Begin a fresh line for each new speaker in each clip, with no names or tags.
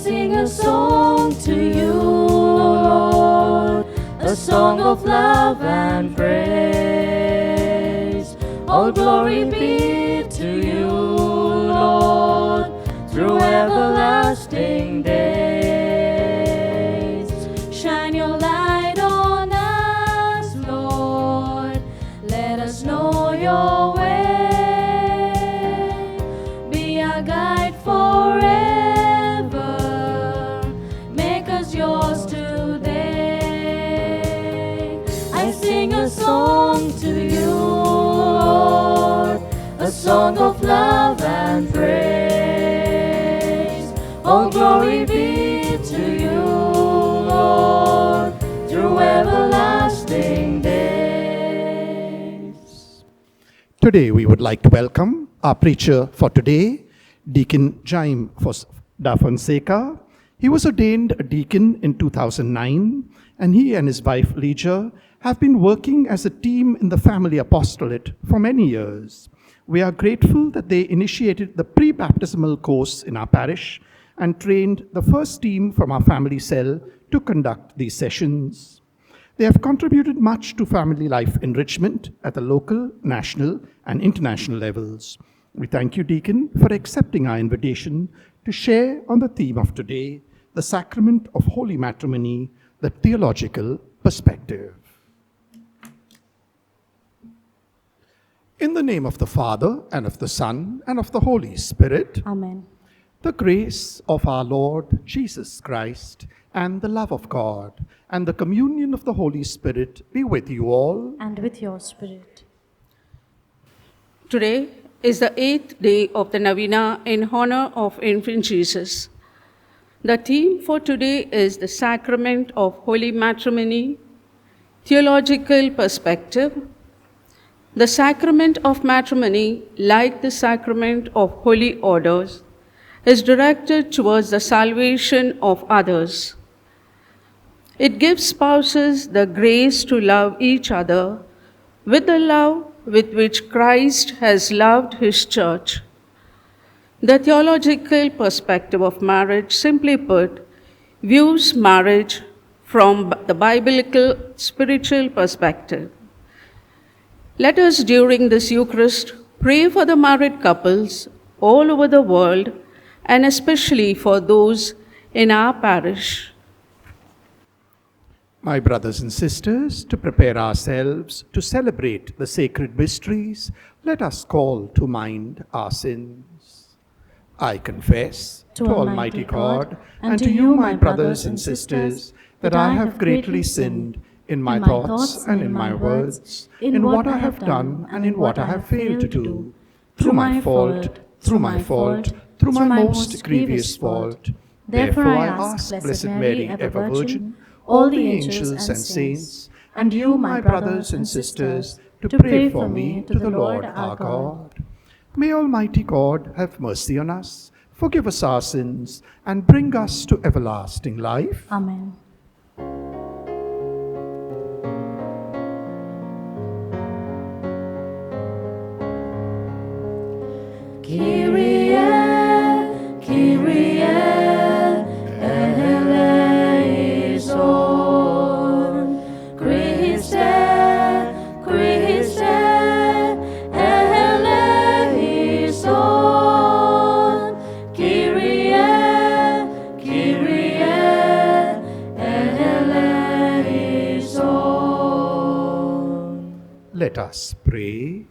sing a song to you, Lord, a song of love and praise. All glory be to you, Lord, through everlasting days. Shine your light on us, Lord, let us know your way. Be our guide forever, make us yours today. I sing a song to you, Lord, a song of love and praise. All glory be to you, Lord, through everlasting days.
Today we would like to welcome our preacher for today, Deacon Jaime da Fonseca. He was ordained a deacon in 2009, and he and his wife Legia have been working as a team in the family apostolate for many years. We are grateful that they initiated the pre-baptismal course in our parish and trained the first team from our family cell to conduct these sessions. They have contributed much to family life enrichment at the local, national, and international levels. We thank you, Deacon, for accepting our invitation to share on the theme of today, the sacrament of holy matrimony, the theological perspective. In the name of the Father, and of the Son, and of the Holy Spirit,
Amen.
the grace of our Lord Jesus Christ, and the love of God, and the communion of the Holy Spirit be with you all.
And with your spirit.
Today is the 8th day of the Novena in honor of Infant Jesus. The theme for today is the sacrament of holy matrimony, theological perspective. The sacrament of matrimony, like the sacrament of holy orders, is directed towards the salvation of others. It gives spouses the grace to love each other with the love with which Christ has loved his church. The theological perspective of marriage, simply put, views marriage from the biblical spiritual perspective. Let us, during this Eucharist, pray for the married couples all over the world, and especially for those in our parish.
My brothers and sisters, to prepare ourselves to celebrate the sacred mysteries, let us call to mind our sins. I confess to Almighty God and to you, my brothers and sisters, that I have greatly sinned in my thoughts and in my words, in what I have done and in what I have failed to do, through my fault, through my most grievous fault. Therefore I ask Blessed Mary, ever Virgin, all the angels and saints, and you, my brothers and sisters, to pray for me to the Lord our God. May Almighty God have mercy on us, forgive us our sins, and bring us to everlasting life.
Amen. Kyrie, Kyrie, eleison. Christe, Christe, eleison. Kyrie, Kyrie, eleison.
Let us pray.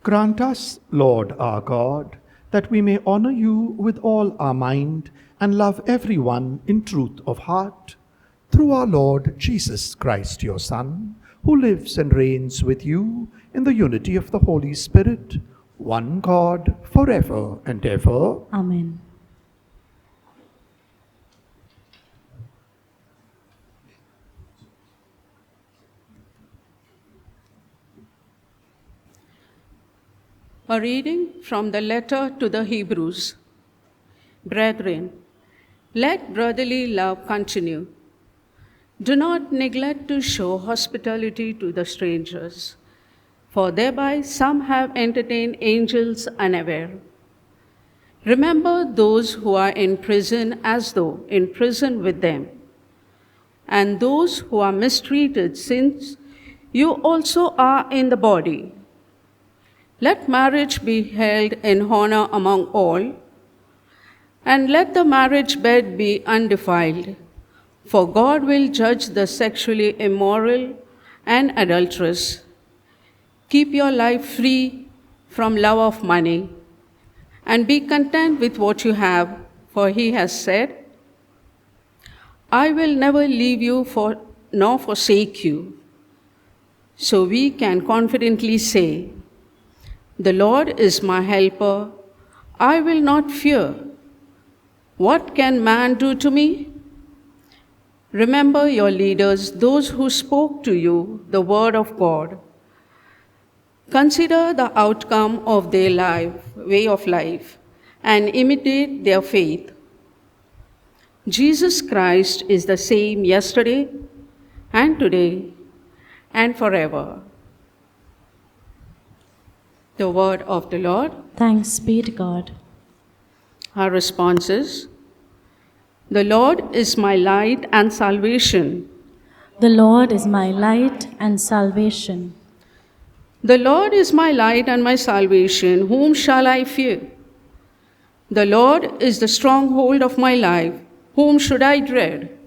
Grant us, Lord our God, that we may honor you with all our mind and love everyone in truth of heart, through our Lord Jesus Christ, your Son, who lives and reigns with you in the unity of the Holy Spirit, one God, forever and ever.
Amen.
A reading from the letter to the Hebrews. Brethren, let brotherly love continue. Do not neglect to show hospitality to the strangers, for thereby some have entertained angels unaware. Remember those who are in prison as though in prison with them, and those who are mistreated, since you also are in the body. Let marriage be held in honor among all, and let the marriage bed be undefiled, for God will judge the sexually immoral and adulterous. Keep your life free from love of money, and be content with what you have, for he has said, I will never leave you nor forsake you. So we can confidently say, the Lord is my helper, I will not fear. What can man do to me? Remember your leaders, those who spoke to you the word of God. Consider the outcome of their way of life, and imitate their faith. Jesus Christ is the same yesterday and today and forever. The word of the Lord.
Thanks be to God.
Our response is, the Lord is my light and salvation.
The Lord is my light and salvation.
The Lord is my light and my salvation. Whom shall I fear? The Lord is the stronghold of my life. Whom should I dread?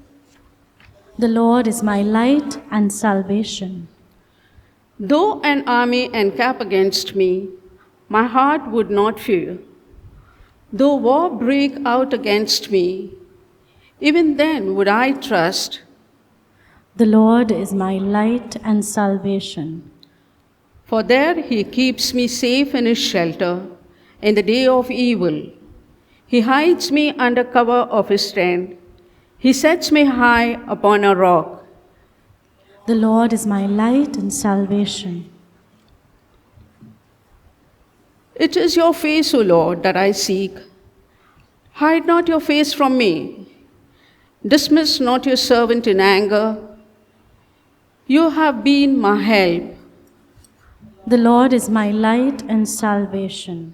The Lord is my light and salvation.
Though an army encamp against me, my heart would not fear. Though war break out against me, even then would I trust.
The Lord is my light and salvation.
For there he keeps me safe in his shelter in the day of evil. He hides me under cover of his tent. He sets me high upon a rock.
The Lord is my light and salvation.
It is your face, O Lord, that I seek. Hide not your face from me. Dismiss not your servant in anger. You have been my help.
The Lord is my light and salvation.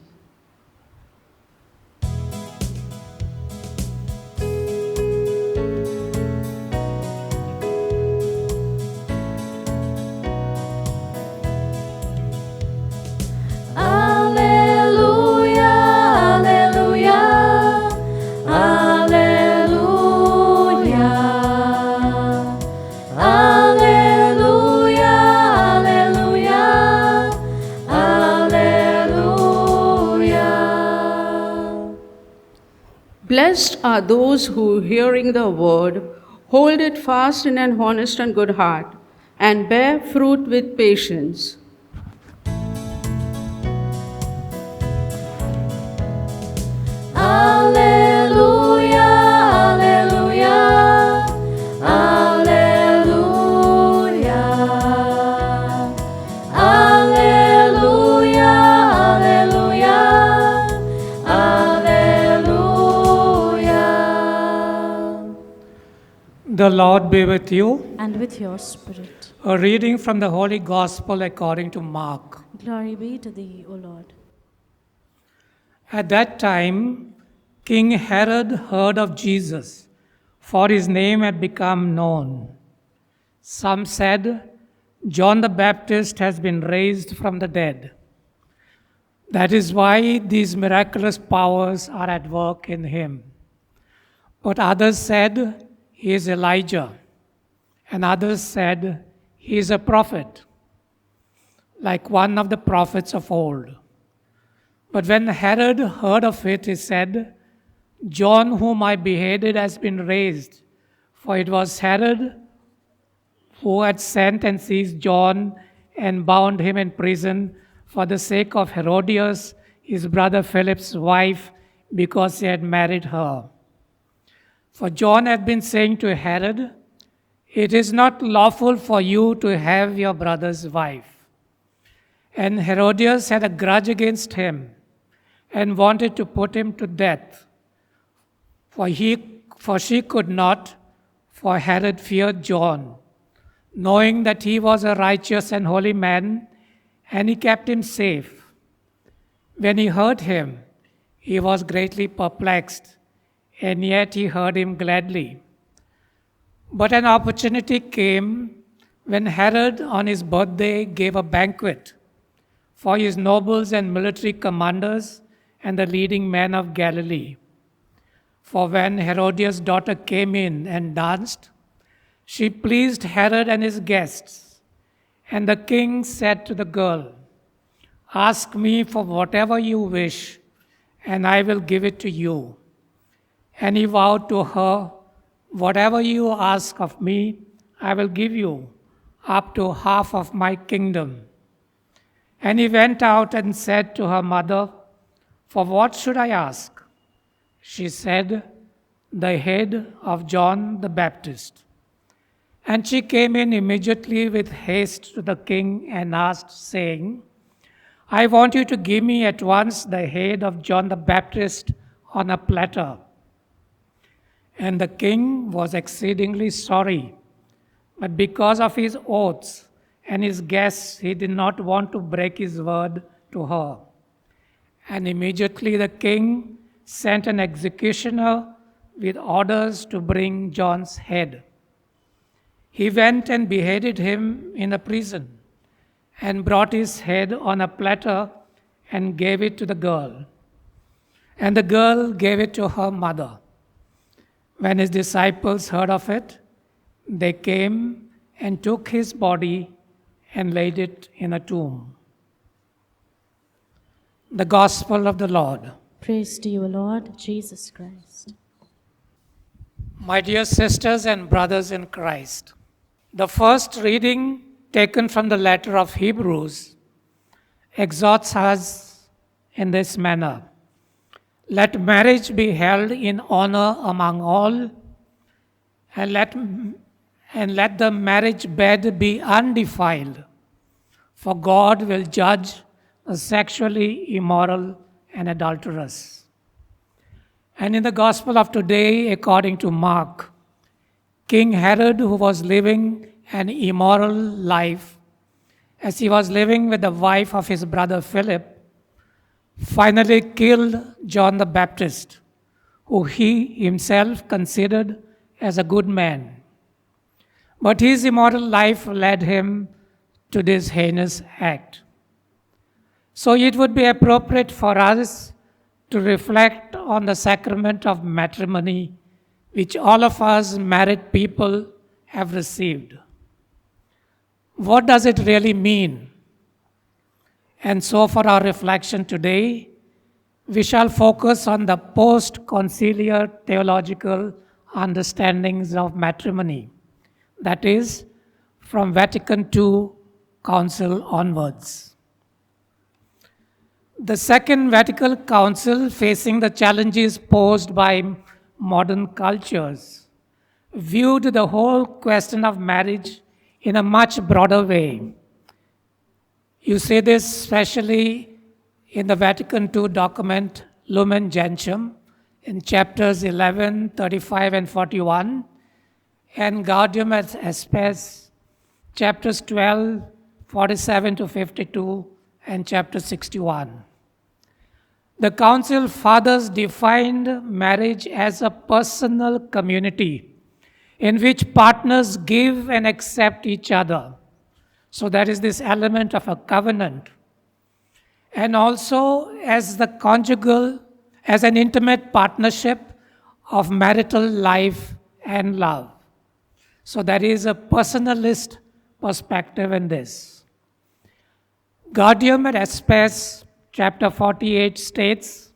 Blessed are those who, hearing the word, hold it fast in an honest and good heart, and bear fruit with patience.
Alleluia, alleluia, alleluia, alleluia, alleluia, alleluia.
The Lord be with you.
And with your spirit.
A reading from the Holy Gospel according to Mark.
Glory be to thee, O Lord.
At that time, King Herod heard of Jesus, for his name had become known. Some said, John the Baptist has been raised from the dead. That is why these miraculous powers are at work in him. But others said, he is Elijah. And others said, he is a prophet, like one of the prophets of old. But when Herod heard of it, he said, John, whom I beheaded, has been raised. For it was Herod who had sent and seized John and bound him in prison for the sake of Herodias, his brother Philip's wife, because he had married her. For John had been saying to Herod, it is not lawful for you to have your brother's wife. And Herodias had a grudge against him and wanted to put him to death. For she could not, for Herod feared John, knowing that he was a righteous and holy man, and he kept him safe. When he heard him, He was greatly perplexed, and yet he heard him gladly. But an opportunity came when Herod on his birthday gave a banquet for his nobles and military commanders and the leading men of Galilee. For when Herodias' daughter came in and danced, she pleased Herod and his guests. And the king said to the girl, "Ask me for whatever you wish, and I will give it to you." And he vowed to her, "Whatever you ask of me, I will give you, up to half of my kingdom." And he went out and said to her mother, "For what should I ask?" She said, "The head of John the Baptist." And she came in immediately with haste to the king and asked, saying, "I want you to give me at once the head of John the Baptist on a platter." And the king was exceedingly sorry, but because of his oaths and his guests, he did not want to break his word to her. And immediately the king sent an executioner with orders to bring John's head. He went and beheaded him in a prison, and brought his head on a platter and gave it to the girl. And the girl gave it to her mother. When his disciples heard of it, they came and took his body and laid it in a tomb. The Gospel of the Lord.
Praise to you, Lord Jesus Christ.
My dear sisters and brothers in Christ, the first reading taken from the letter of Hebrews exhorts us in this manner. Let marriage be held in honor among all, and let the marriage bed be undefiled, for God will judge the sexually immoral and adulterous. And in the Gospel of today, according to Mark, King Herod, who was living an immoral life as he was living with the wife of his brother Philip, finally killed John the Baptist, who he himself considered as a good man. But his immoral life led him to this heinous act. So it would be appropriate for us to reflect on the sacrament of matrimony, which all of us married people have received. What does it really mean? And so for our reflection today, we shall focus on the post-conciliar theological understandings of matrimony, that is, from Vatican II Council onwards. The Second Vatican Council, facing the challenges posed by modern cultures, viewed the whole question of marriage in a much broader way. You see this especially in the Vatican II document Lumen Gentium in chapters 11, 35, and 41, and Gaudium et Spes, chapters 12, 47 to 52, and chapter 61. The Council Fathers defined marriage as a personal community in which partners give and accept each other. So there is this element of a covenant. And also as an intimate partnership of marital life and love. So there is a personalist perspective in this. Gaudium et Spes, chapter 48 states,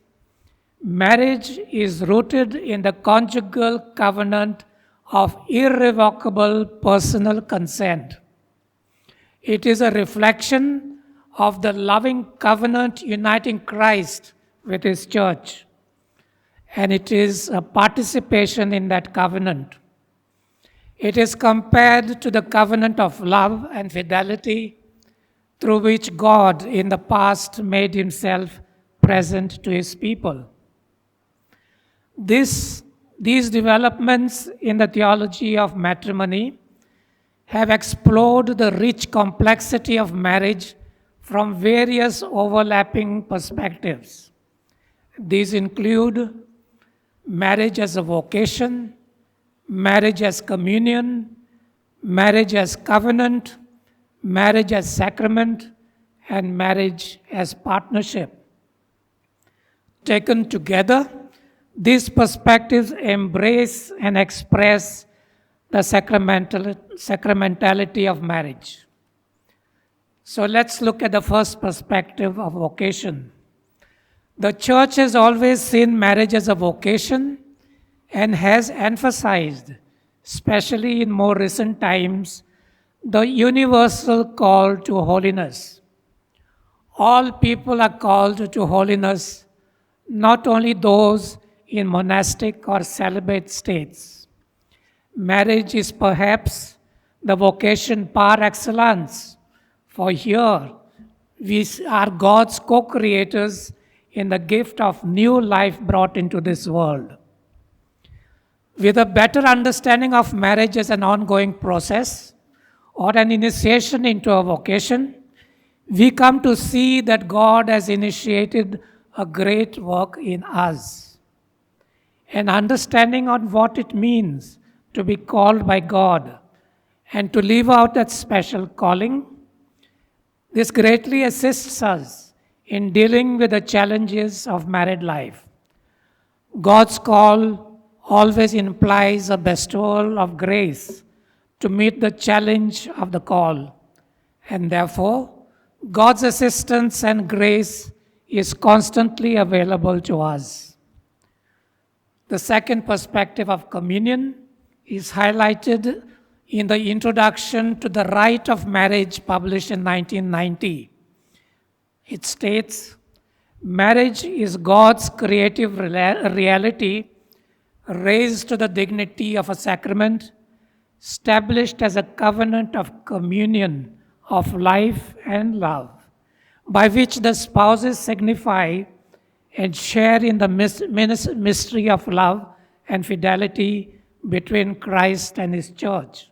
marriage is rooted in the conjugal covenant of irrevocable personal consent. It is a reflection of the loving covenant uniting Christ with his church, and it is a participation in that covenant. It is compared to the covenant of love and fidelity through which God in the past made himself present to his people. These developments in the theology of matrimony have explored the rich complexity of marriage from various overlapping perspectives. These include marriage as a vocation, marriage as communion, marriage as covenant, marriage as sacrament, and marriage as partnership. Taken together, these perspectives embrace and express the sacramentality of marriage. So let's look at the first perspective of vocation. The church has always seen marriage as a vocation and has emphasized, especially in more recent times, the universal call to holiness. All people are called to holiness, not only those in monastic or celibate states. Marriage is perhaps the vocation par excellence, for here we are God's co-creators in the gift of new life brought into this world. With a better understanding of marriage as an ongoing process or an initiation into a vocation, we come to see that God has initiated a great work in us. An understanding on what it means to be called by God and to live out that special calling, this greatly assists us in dealing with the challenges of married life. God's call always implies a bestowal of grace to meet the challenge of the call, and therefore, God's assistance and grace is constantly available to us. The second perspective of communion is highlighted in the introduction to the Rite of Marriage published in 1990. It states, marriage is God's creative reality raised to the dignity of a sacrament, established as a covenant of communion of life and love, by which the spouses signify and share in the mystery of love and fidelity between Christ and His church.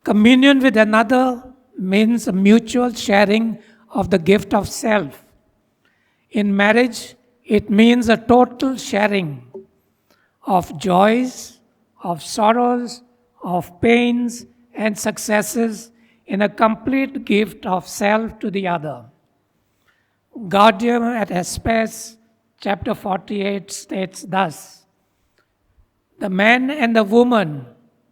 Communion with another means a mutual sharing of the gift of self. In marriage, it means a total sharing of joys, of sorrows, of pains and successes in a complete gift of self to the other. Gaudium et Spes, chapter 48, states thus, the man and the woman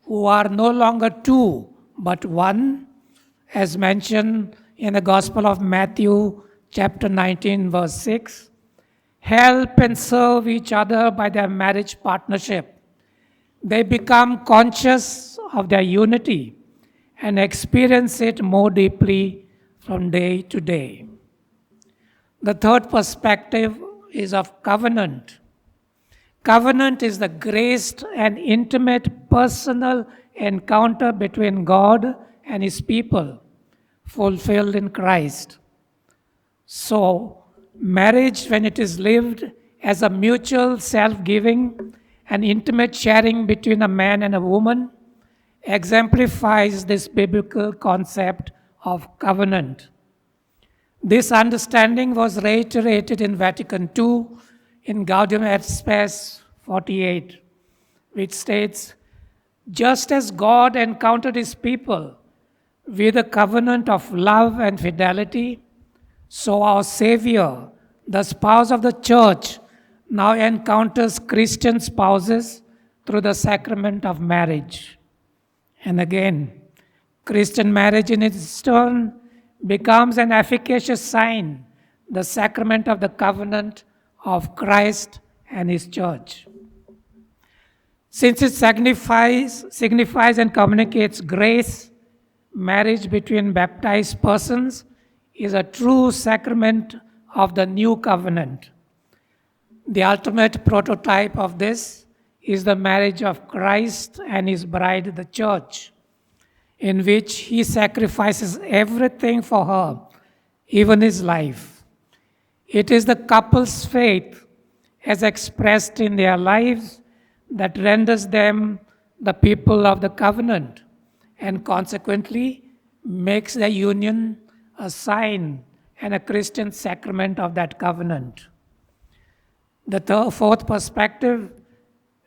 who are no longer two but one, as mentioned in the Gospel of Matthew, chapter 19, verse 6, help and serve each other by their marriage partnership. They become conscious of their unity and experience it more deeply from day to day. The third perspective is of covenant. Covenant is the graced and intimate personal encounter between God and His people, fulfilled in Christ. So, marriage, when it is lived as a mutual self-giving and intimate sharing between a man and a woman, exemplifies this biblical concept of covenant. This understanding was reiterated in Vatican II in Gaudium et Spes 48, which states, just as God encountered His people with a covenant of love and fidelity, so our Savior, the spouse of the church, now encounters Christian spouses through the sacrament of marriage. And again, Christian marriage in its turn becomes an efficacious sign, the sacrament of the covenant of Christ and His church. Since it signifies and communicates grace, marriage between baptized persons is a true sacrament of the new covenant. The ultimate prototype of this is the marriage of Christ and His bride, the church, in which He sacrifices everything for her, even His life. It is the couple's faith, as expressed in their lives, that renders them the people of the covenant, and consequently makes their union a sign and a Christian sacrament of that covenant. The fourth perspective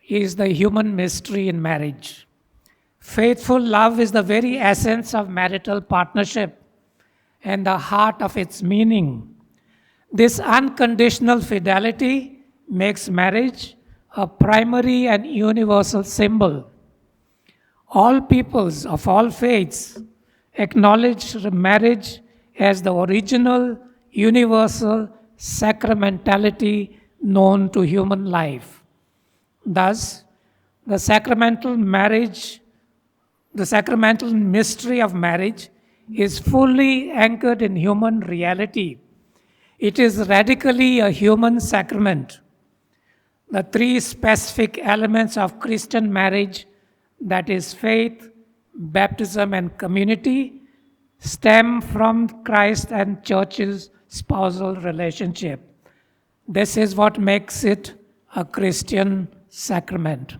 is the human mystery in marriage. Faithful love is the very essence of marital partnership and the heart of its meaning. This unconditional fidelity makes marriage a primary and universal symbol. All peoples of all faiths acknowledge marriage as the original, universal sacramentality known to human life. Thus, the sacramental mystery of marriage is fully anchored in human reality. It is radically a human sacrament. The three specific elements of Christian marriage, that is faith, baptism, and community, stem from Christ and Church's spousal relationship. This is what makes it a Christian sacrament.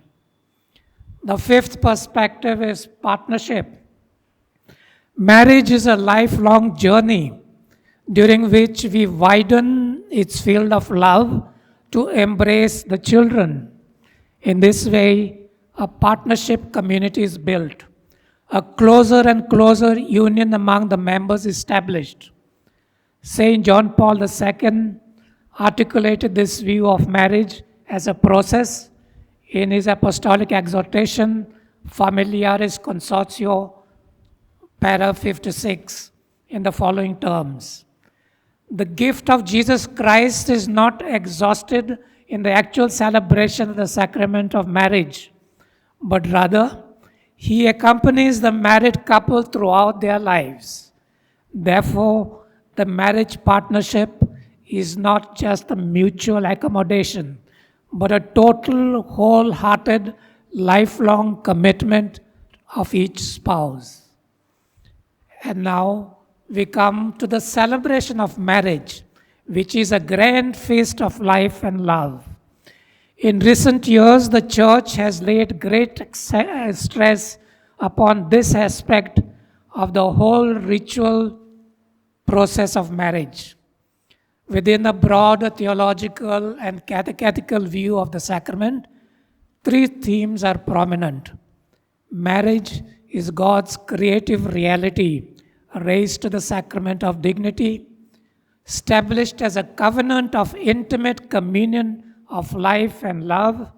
The fifth perspective is partnership. Marriage is a lifelong journey during which we widen its field of love to embrace the children. In this way, a partnership community is built, a closer and closer union among the members established. Saint John Paul II articulated this view of marriage as a process in his apostolic exhortation, Familiaris Consortio, para 56, in the following terms. The gift of Jesus Christ is not exhausted in the actual celebration of the sacrament of marriage, but rather, He accompanies the married couple throughout their lives. Therefore, the marriage partnership is not just a mutual accommodation, but a total, wholehearted, lifelong commitment of each spouse. And now we come to the celebration of marriage, which is a grand feast of life and love. In recent years, the Church has laid great stress upon this aspect of the whole ritual process of marriage. Within a broader theological and catechetical view of the sacrament, three themes are prominent. Marriage is God's creative reality, raised to the sacrament of dignity, established as a covenant of intimate communion of life and love,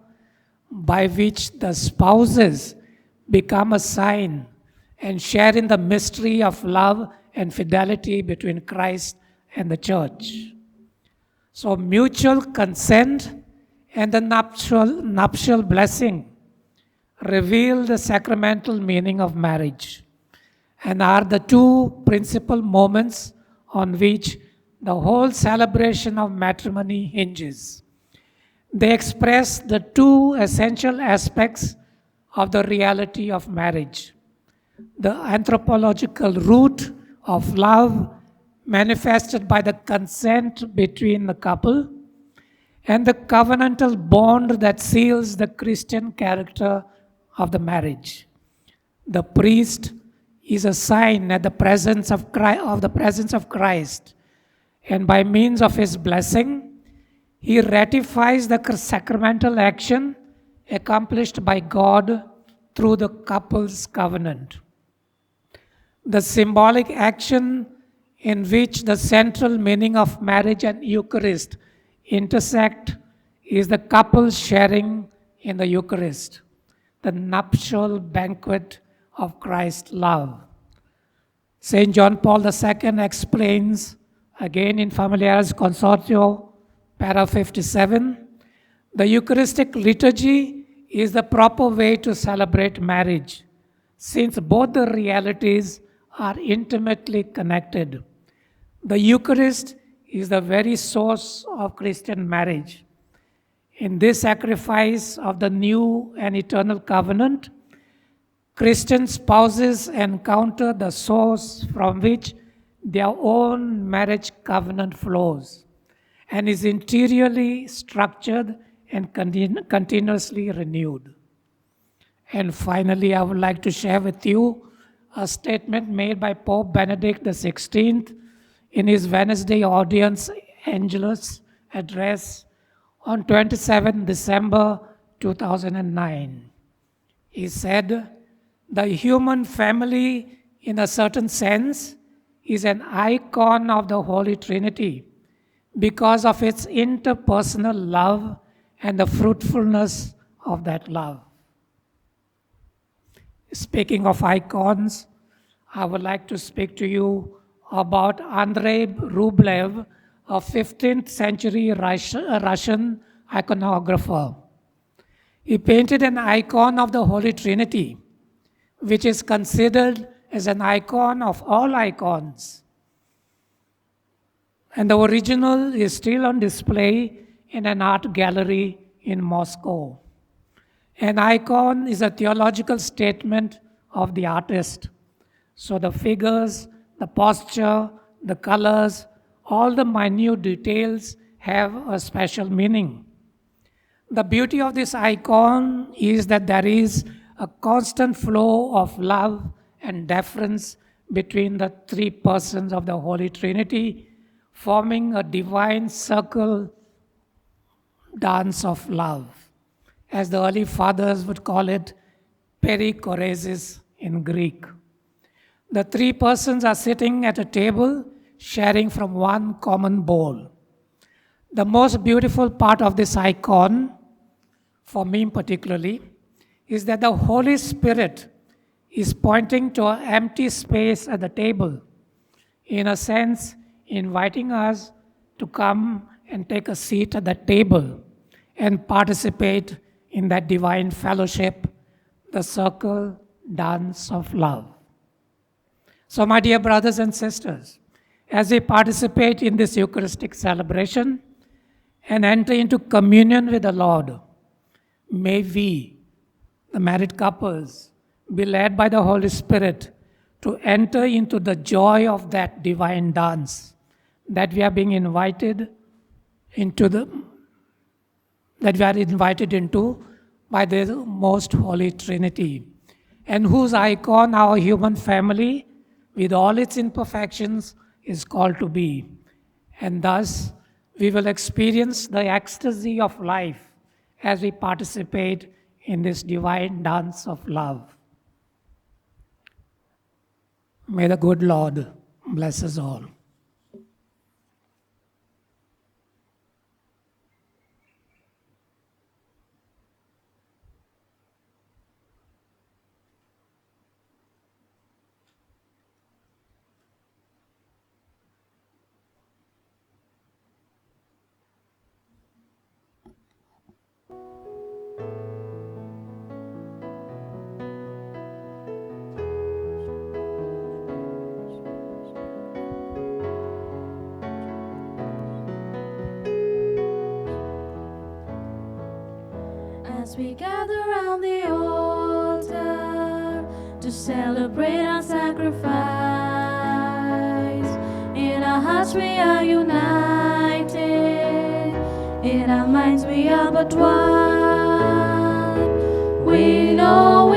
by which the spouses become a sign and share in the mystery of love and fidelity between Christ and the Church. So mutual consent and the nuptial blessing reveal the sacramental meaning of marriage and are the two principal moments on which the whole celebration of matrimony hinges. They express the two essential aspects of the reality of marriage: the anthropological root of love manifested by the consent between the couple, and the covenantal bond that seals the Christian character of the marriage. The priest is a sign at the presence of Christ, and by means of his blessing, he ratifies the sacramental action accomplished by God through the couple's covenant. The symbolic action in which the central meaning of marriage and Eucharist intersect is the couple sharing in the Eucharist, the nuptial banquet of Christ's love. St. John Paul II explains, again in Familiaris Consortio, para 57, the Eucharistic liturgy is the proper way to celebrate marriage, since both the realities are intimately connected. The Eucharist is the very source of Christian marriage. In this sacrifice of the new and eternal covenant, Christian spouses encounter the source from which their own marriage covenant flows and is interiorly structured and continuously renewed. And finally, I would like to share with you a statement made by Pope Benedict XVI in his Wednesday Audience Angelus address on 27 December 2009. He said, "The human family, in a certain sense, is an icon of the Holy Trinity because of its interpersonal love and the fruitfulness of that love." Speaking of icons, I would like to speak to you about Andrei Rublev, a 15th century Russian iconographer. He painted an icon of the Holy Trinity, which is considered as an icon of all icons. And the original is still on display in an art gallery in Moscow. An icon is a theological statement of the artist. So the figures, the posture, the colors, all the minute details have a special meaning. The beauty of this icon is that there is a constant flow of love and deference between the three persons of the Holy Trinity, forming a divine circle dance of love, as the early fathers would call it, perikoresis in Greek. The three persons are sitting at a table, sharing from one common bowl. The most beautiful part of this icon, for me particularly, is that the Holy Spirit is pointing to an empty space at the table, in a sense, inviting us to come and take a seat at that table and participate in that divine fellowship, the circle dance of love. So, my dear brothers and sisters, as we participate in this Eucharistic celebration and enter into communion with the Lord, may we, the married couples, be led by the Holy Spirit to enter into the joy of that divine dance that we are being invited into by the most Holy Trinity, and whose icon our human family, with all its imperfections, is called to be. And thus, we will experience the ecstasy of life as we participate in this divine dance of love. May the good Lord bless us all.
As we gather round the altar to celebrate our sacrifice, in our hearts we are united, in our minds we are but one. We know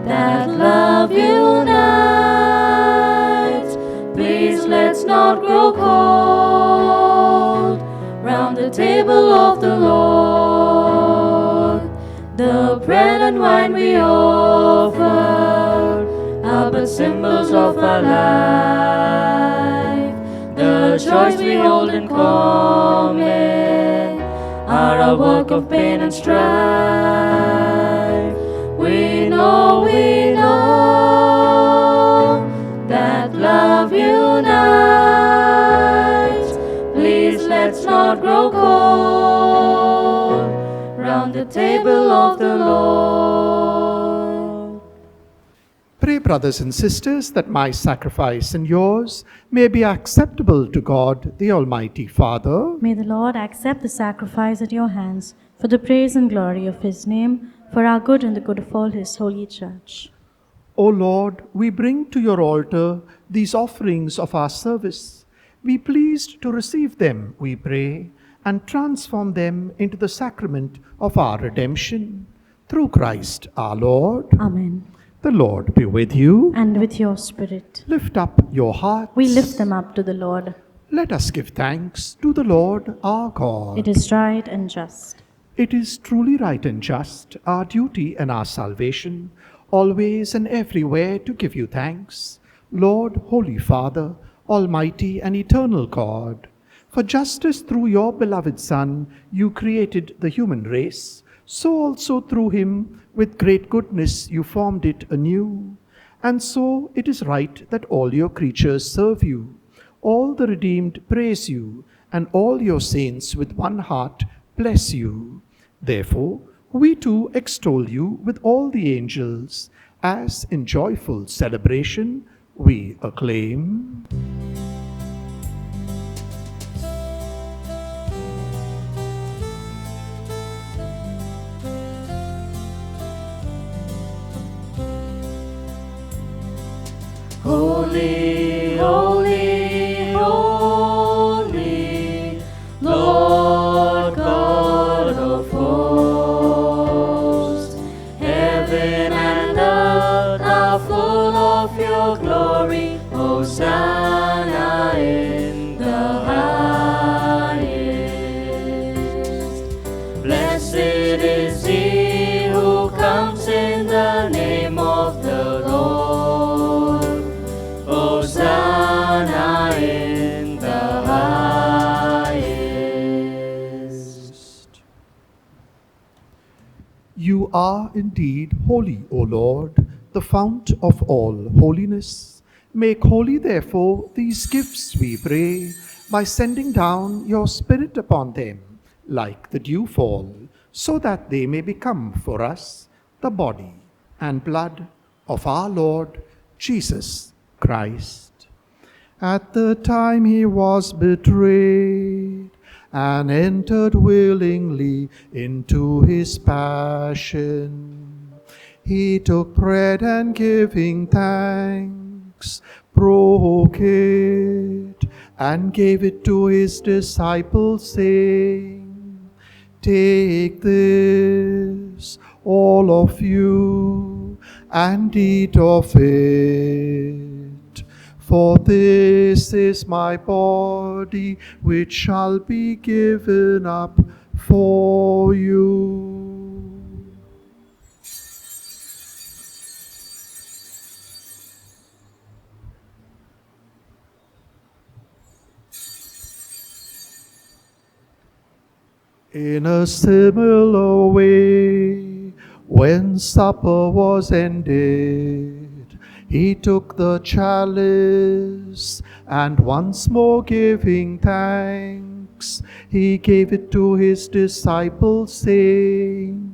that love unites. Please let's not grow cold round the table of the Lord. The bread and wine we offer are but symbols of our life. The joys we hold in common are a work of pain and strife. We know that love unites. Please let's not grow cold round the table of the Lord.
Pray, brothers and sisters, that my sacrifice and yours may be acceptable to God, the Almighty Father.
May the Lord accept the sacrifice at your hands for the praise and glory of his name, for our good and the good of all his holy church.
O Lord, we bring to your altar these offerings of our service. Be pleased to receive them, we pray, and transform them into the sacrament of our redemption. Through Christ our Lord.
Amen.
The Lord be with you.
And with your spirit.
Lift up your hearts.
We lift them up to the Lord.
Let us give thanks to the Lord our God.
It is right and just.
It is truly right and just, our duty and our salvation, always and everywhere to give you thanks, Lord, Holy Father, Almighty and eternal God. For just as through your beloved Son you created the human race, so also through him with great goodness you formed it anew. And so it is right that all your creatures serve you, all the redeemed praise you, and all your saints with one heart bless you. Therefore, we too extol you with all the angels, as in joyful celebration we acclaim.
Holy, holy, holy, Lord God of hosts. Heaven and earth are full of your glory. Hosanna in the highest. Blessed is he who comes in the name of the Lord. Hosanna in the highest.
You are indeed holy, O Lord, the fount of all holiness. Make holy, therefore, these gifts, we pray, by sending down your Spirit upon them, like the dewfall, so that they may become for us the body and blood of our Lord Jesus Christ. At the time he was betrayed and entered willingly into his passion, he took bread and giving thanks, broke it and gave it to his disciples, saying, "Take this, all of you, and eat of it. For this is my body, which shall be given up for you." In a similar way, when supper was ended, he took the chalice, and once more giving thanks, he gave it to his disciples, saying,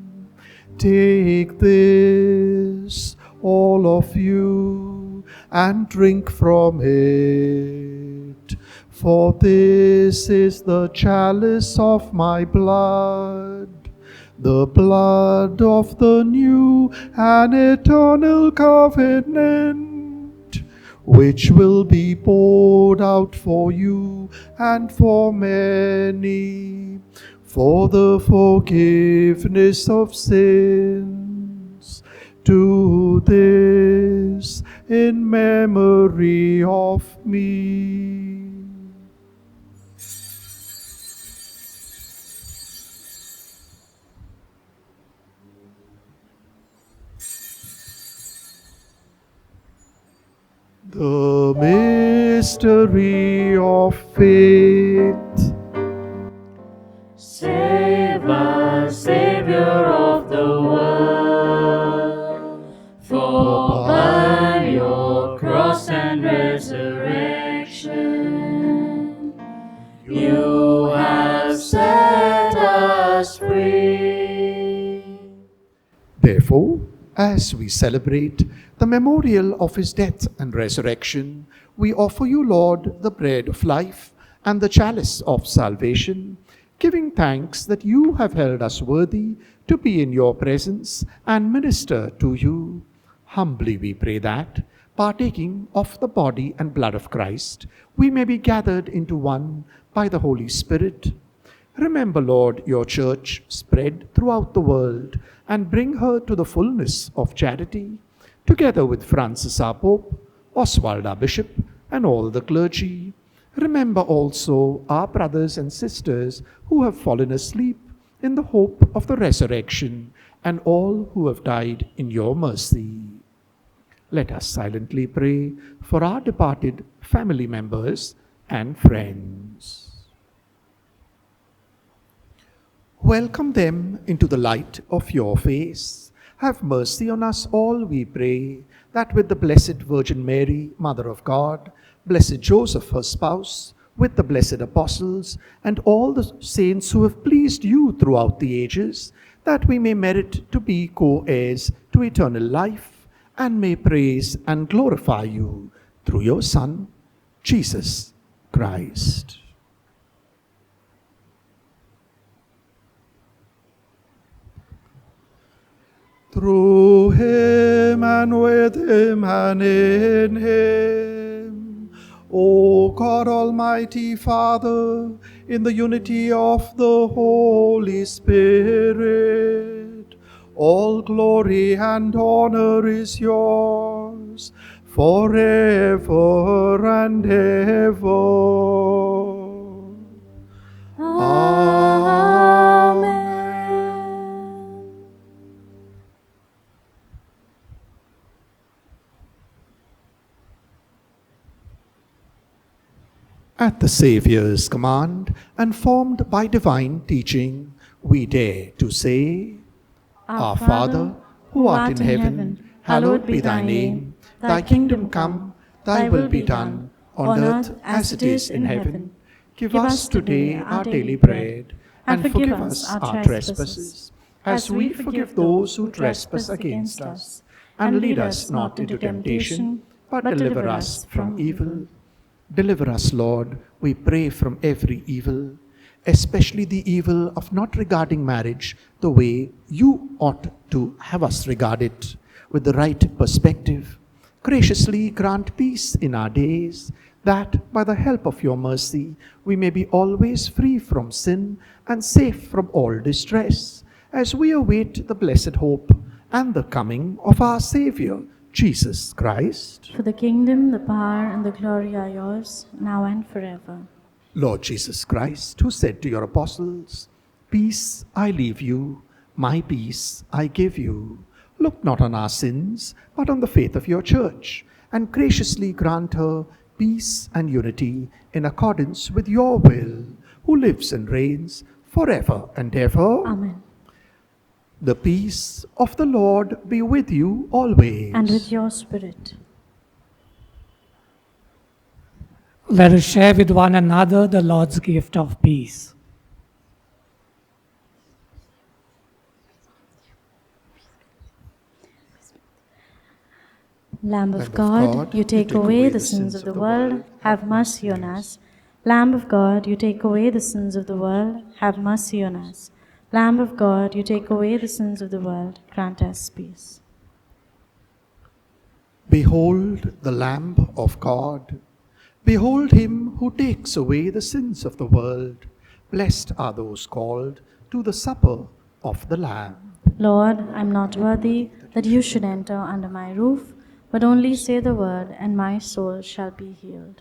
"Take this, all of you, and drink from it. For this is the chalice of my blood, the blood of the new and eternal covenant, which will be poured out for you and for many, for the forgiveness of sins. Do this in memory of me." The mystery of faith.
Save us, Savior of the world, for by your cross and resurrection, you have set us free.
Therefore, as we celebrate the memorial of his death and resurrection, we offer you, Lord, the bread of life and the chalice of salvation, giving thanks that you have held us worthy to be in your presence and minister to you. Humbly we pray that, partaking of the body and blood of Christ, we may be gathered into one by the Holy Spirit. Remember, Lord, your church spread throughout the world, and bring her to the fullness of charity, together with Francis our Pope, Oswald our Bishop, and all the clergy, Remember also our brothers and sisters who have fallen asleep in the hope of the resurrection, and all who have died in your mercy. Let us silently pray for our departed family members and friends. Welcome them into the light of your face. Have mercy on us all, we pray, that with the Blessed Virgin Mary, Mother of God, Blessed Joseph, her spouse, with the blessed apostles, and all the saints who have pleased you throughout the ages, that we may merit to be co-heirs to eternal life, and may praise and glorify you through your Son, Jesus Christ. Through him and with him and in him, O God Almighty Father, in the unity of the Holy Spirit, all glory and honor is yours forever and ever.
Amen.
At the Saviour's command, and formed by divine teaching, we dare to say, Our Father, who art in heaven, hallowed be thy name. Thy kingdom come, thy will be done, on earth as it is in heaven. Give us today our daily bread, and forgive us our trespasses, as we forgive those who trespass against us. And lead us not into temptation, but deliver us from evil. Deliver us, Lord, we pray, from every evil, especially the evil of not regarding marriage the way you ought to have us regard it, with the right perspective. Graciously grant peace in our days, that by the help of your mercy we may be always free from sin and safe from all distress, as we await the blessed hope and the coming of our Saviour, Jesus Christ.
For the kingdom, the power, and the glory are yours, now and forever.
Lord Jesus Christ, who said to your apostles, Peace I leave you, my peace I give you. Look not on our sins, but on the faith of your church, and graciously grant her peace and unity in accordance with your will, who lives and reigns forever and ever.
Amen.
The peace of the Lord be with you always.
And with your spirit.
Let us share with one another the Lord's gift of peace.
Lamb of God, you take away the sins of the world, have mercy on us. Lamb of God, you take away the sins of the world, have mercy on us. Lamb of God, you take away the sins of the world, grant us peace.
Behold the Lamb of God. Behold him who takes away the sins of the world. Blessed are those called to the supper of the Lamb.
Lord, I am not worthy that you should enter under my roof, but only say the word, and my soul shall be healed.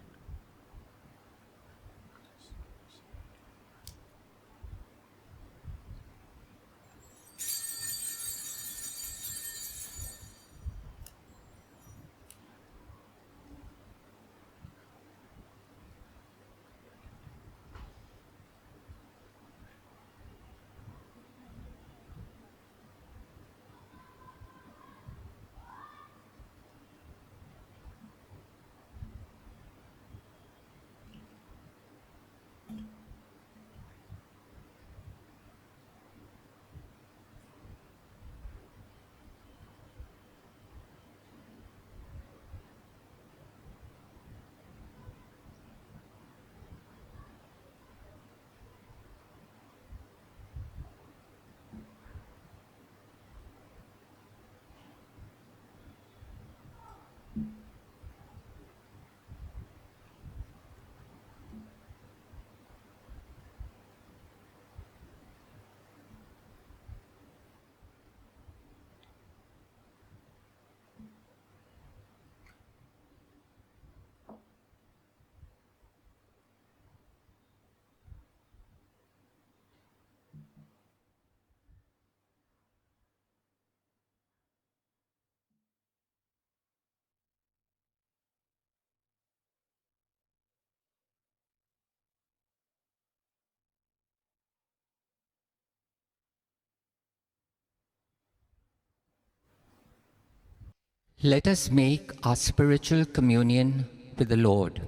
Let us make our spiritual communion with the Lord.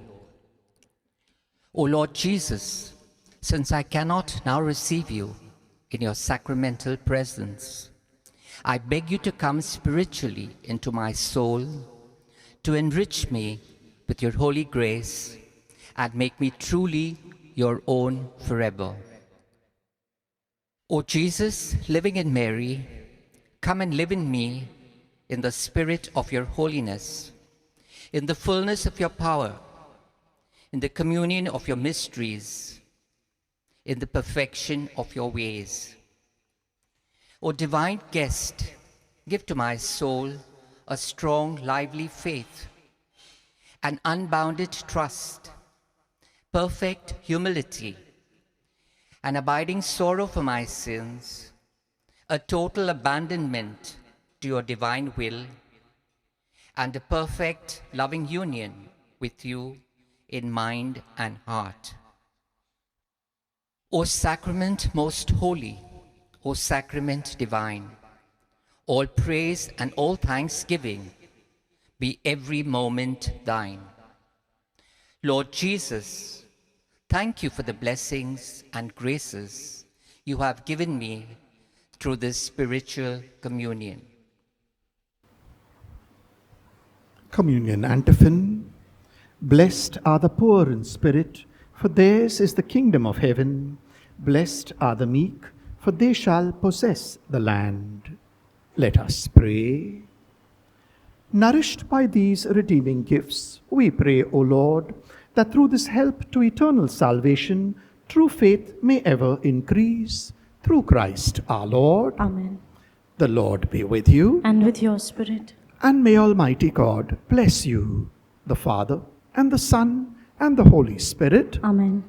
O Lord Jesus, since I cannot now receive you in your sacramental presence, I beg you to come spiritually into my soul, to enrich me with your holy grace and make me truly your own forever. O Jesus, living in Mary, come and live in me in the spirit of your holiness, in the fullness of your power, in the communion of your mysteries, in the perfection of your ways. O divine guest, give to my soul a strong, lively faith, an unbounded trust, perfect humility, an abiding sorrow for my sins, a total abandonment to your divine will, and a perfect loving union with you in mind and heart. O sacrament most holy, O sacrament divine, all praise and all thanksgiving be every moment thine. Lord Jesus, thank you for the blessings and graces you have given me through this spiritual communion.
Communion Antiphon. Blessed are the poor in spirit, for theirs is the kingdom of heaven. Blessed are the meek, for they shall possess the land. Let us pray. Nourished by these redeeming gifts, we pray, O Lord, that through this help to eternal salvation, true faith may ever increase. Through Christ our Lord.
Amen.
The Lord be with you.
And with your spirit.
And may Almighty God bless you, the Father, and the Son, and the Holy Spirit.
Amen.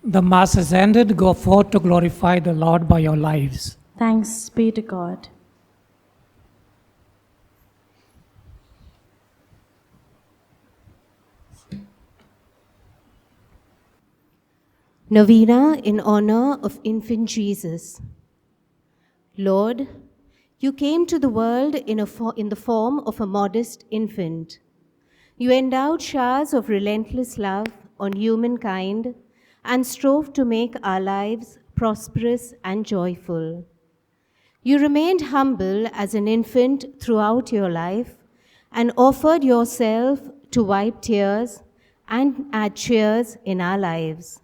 The Mass has ended. Go forth to glorify the Lord by your lives.
Thanks be to God.
Novena in honor of Infant Jesus. Lord, you came to the world in the form of a modest infant. You endowed showers of relentless love on humankind and strove to make our lives prosperous and joyful. You remained humble as an infant throughout your life and offered yourself to wipe tears and add cheers in our lives.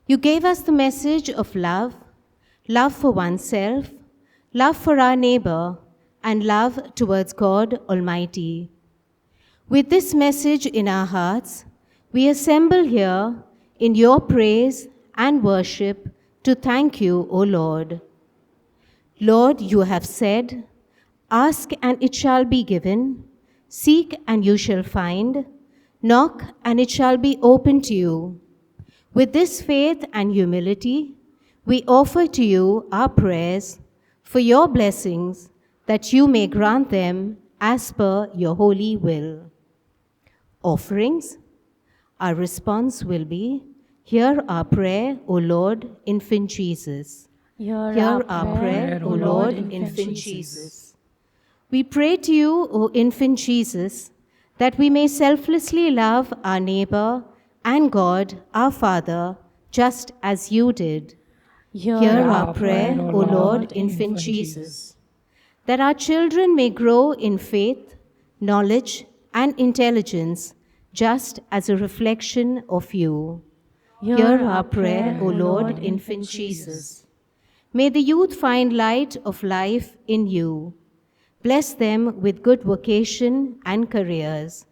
You gave us the message of love, love for oneself, love for our neighbor, and love towards God Almighty. With this message in our hearts, we assemble here in your praise and worship to thank you, O Lord. Lord, you have said, ask and it shall be given, seek and you shall find, knock and it shall be opened to you. With this faith and humility, we offer to you our prayers for your blessings, that you may grant them as per your holy will. Offerings. Our response will be, hear our prayer, O Lord, Infant Jesus.
Hear
our prayer, O Lord, Infant Jesus. We pray to you, O Infant Jesus, that we may selflessly love our neighbor and God, our Father, just as you did. Hear our prayer, O Lord, Infant Jesus. That our children may grow in faith, knowledge, and intelligence, just as a reflection of you. Hear our prayer, O Lord, Infant Jesus. May the youth find light of life in you. Bless them with good vocation and careers.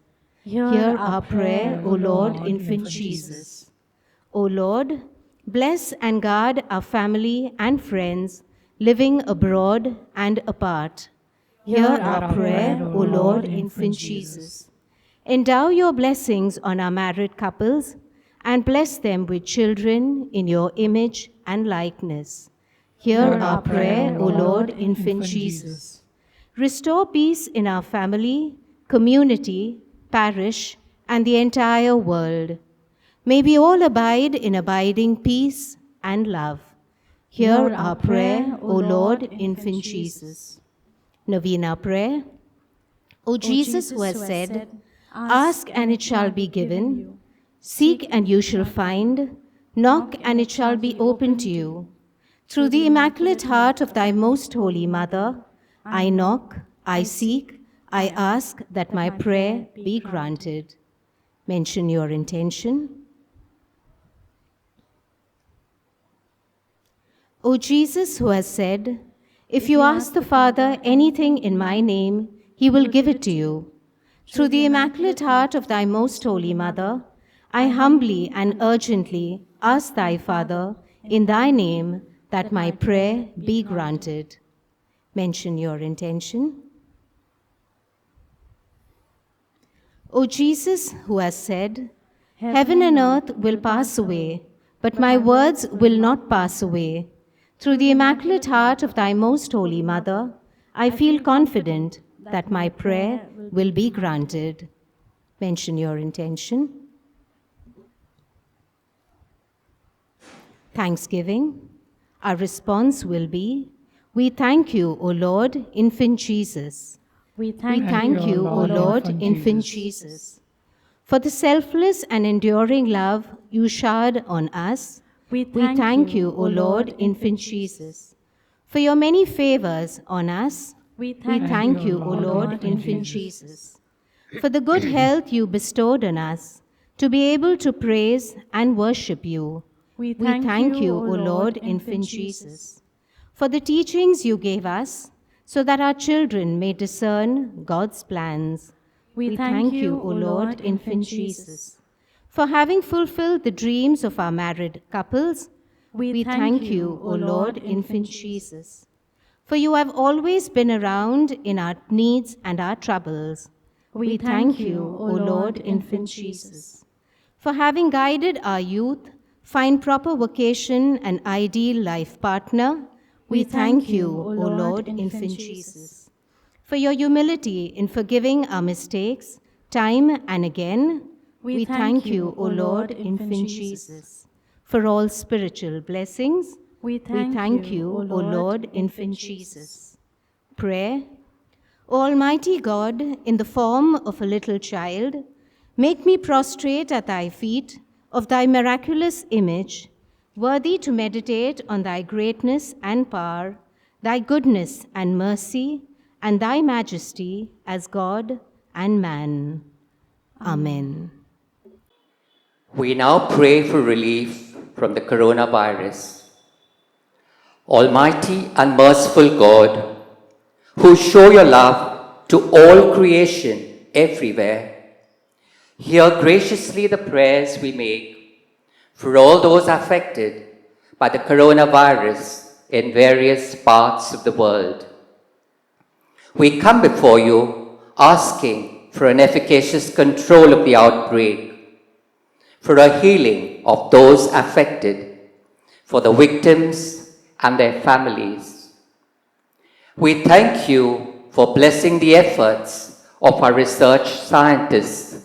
Hear our prayer, O Lord, Infant Jesus. O Lord, bless and guard our family and friends living abroad and apart. Hear our prayer, O Lord, Infant Jesus. Endow your blessings on our married couples and bless them with children in your image and likeness. Hear our prayer, O Lord, Infant Jesus. Restore peace in our family, community, parish, and the entire world. May we all abide in abiding peace and love. Hear our prayer, O Lord, infant Jesus. Novena prayer. O Jesus, who has said, "Ask and it shall be given, seek and you shall find, knock and it shall be opened to you." Through the Immaculate Heart of thy most holy Mother, I knock, I seek, I ask that my prayer be granted. Mention your intention. O Jesus, who has said, "If you ask the Father anything in my name, he will give it to you." Through the Immaculate Heart of thy most holy Mother, I humbly and urgently ask thy Father, in thy name, that my prayer be granted. Mention your intention. O Jesus, who has said, "Heaven and earth will pass away, but my words will not pass away." Through the Immaculate Heart of thy most holy Mother, I feel confident that my prayer will be granted. Mention your intention. Thanksgiving. Our response will be, "We thank you, O Lord, infant Jesus."
We
We
thank
thank you, O Lord, infant Jesus, for the selfless and enduring love you showered on us.
We
We thank you, O Lord, infant Jesus, for your many favors on us.
We
We thank you, O Lord, infant Jesus, for the good health you bestowed on us to be able to praise and worship you.
We
We thank you, O Lord, infant Jesus, for the teachings you gave us so that our children may discern God's plans.
We thank you, O Lord,
infant Jesus, for having fulfilled the dreams of our married couples. We thank you, O Lord, infant Jesus, for you have always been around in our needs and our troubles. We thank you, O Lord, infant Jesus, for having guided our youth find proper vocation and ideal life partner. We thank you, O Lord, infant Jesus, for your humility in forgiving our mistakes time and again. We thank you, O Lord, infant Jesus, for all spiritual blessings.
We
We thank you, O Lord, infant Jesus. Prayer. O Almighty God, in the form of a little child, make me prostrate at thy feet of thy miraculous image, worthy to meditate on thy greatness and power, thy goodness and mercy, and thy majesty as God and man. Amen.
We now pray for relief from the coronavirus. Almighty and merciful God, who show your love to all creation everywhere, hear graciously the prayers we make for all those affected by the coronavirus in various parts of the world. We come before you asking for an efficacious control of the outbreak, for a healing of those affected, for the victims and their families. We thank you for blessing the efforts of our research scientists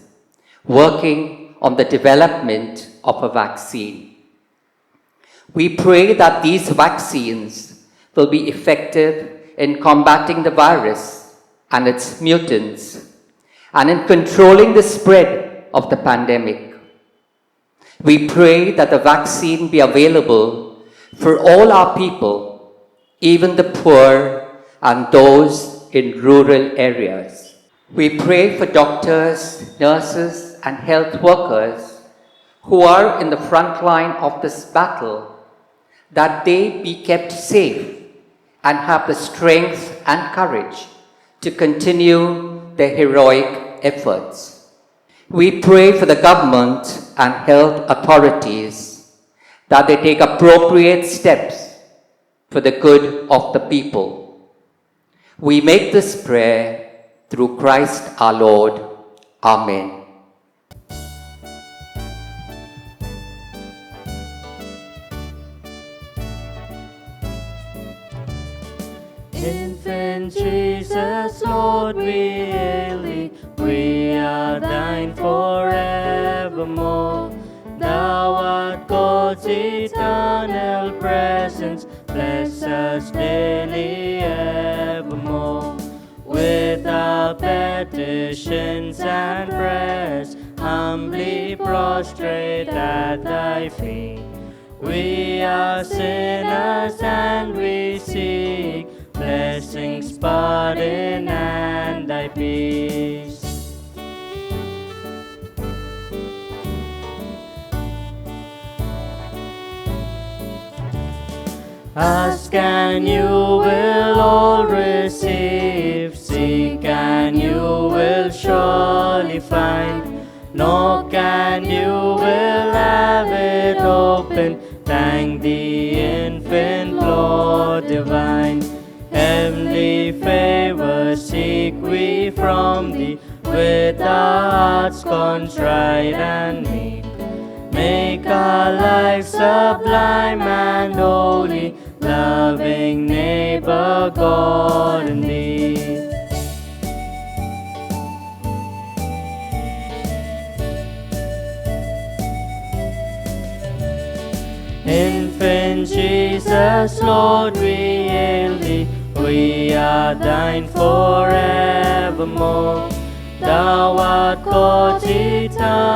working on the development of a vaccine. We pray that these vaccines will be effective in combating the virus and its mutants and in controlling the spread of the pandemic. We pray that the vaccine be available for all our people, even the poor and those in rural areas. We pray for doctors, nurses, and health workers who are in the front line of this battle, that they be kept safe and have the strength and courage to continue their heroic efforts. We pray for the government and health authorities that they take appropriate steps for the good of the people. We make this prayer through Christ our Lord. Amen.
Infant Jesus, Lord, we hail thee. We are thine forevermore. Thou art God's eternal presence, petitions and prayers, humbly prostrate at thy feet. We are sinners and we seek blessings, pardon, and thy peace. Ask and you will all receive, seek and you will surely find, knock and you will have it open. Thank the infant Lord divine. Heavenly favor seek we from thee, with our hearts contrite and meek. Make our lives sublime and holy, loving neighbor, God and thee. Infant Jesus, Lord, we hail thee. We are thine forevermore. Thou art God eternal,